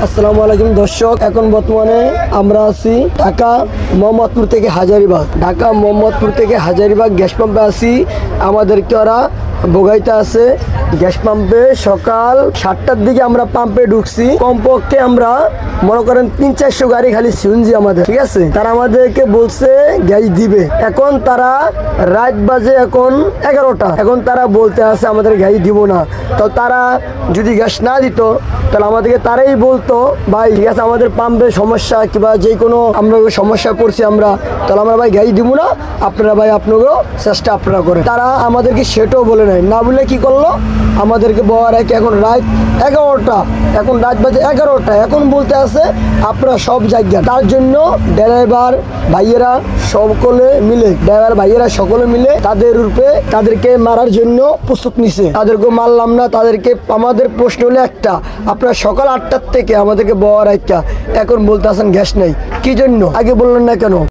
আসসালামু আলাইকুম দর্শক, এখন বর্তমানে আমরা আছি ঢাকা মোহাম্মদপুর থেকে হাজারীবাগ গ্যাস পাম্পে আছি। আমাদেরকে ওরা ভোগাইতে আছে গ্যাস পাম্পে। সকাল 7টার দিকে আমরা পাম্পে ঢুকছি। কমপক্ষে আমরা মনে করেন 300-400 গাড়ি খালি সিএনজি আমাদের, ঠিক আছে। তারা আমাদেরকে বলছে গ্যাস দিবে। এখন তারা রাত বাজে এখন 11টা, এখন তারা বলতে আছে আমাদের গ্যাস দিব না। তো তারা যদি গ্যাস না দিত তাহলে আমাদেরকে তারাই বলতো ভাই ঠিক আছে আমাদের পাম্পে সমস্যা কিংবা যে কোনো আমরা সমস্যা পড়ছি আমরা, তাহলে আমরা ভাই গ্যাস দিব না, আপনারা ভাই আপনাকেও চেষ্টা আপনারা করেন। তারা আমাদেরকে সেটাও বলে নাই, না বলে কি করলো আমাদেরকে বলার এক এখন রাত 11টা, এখন রাত বাজে 11টা, এখন বলতে আছে আপনারা সব জায়গা। তার জন্য ড্রাইভার ভাইয়েরা সকলে মিলে তাদের রূপে তাদেরকে মারার জন্য প্রস্তুত নিছে। তাদেরকে মারলাম না, তাদেরকে আমাদের প্রশ্ন হলো একটা, আপনারা সকাল 8টার থেকে আমাদেরকে বলার একটা, এখন বলতে আসেন গ্যাস নেই, কি জন্য আগে বললেন না কেন?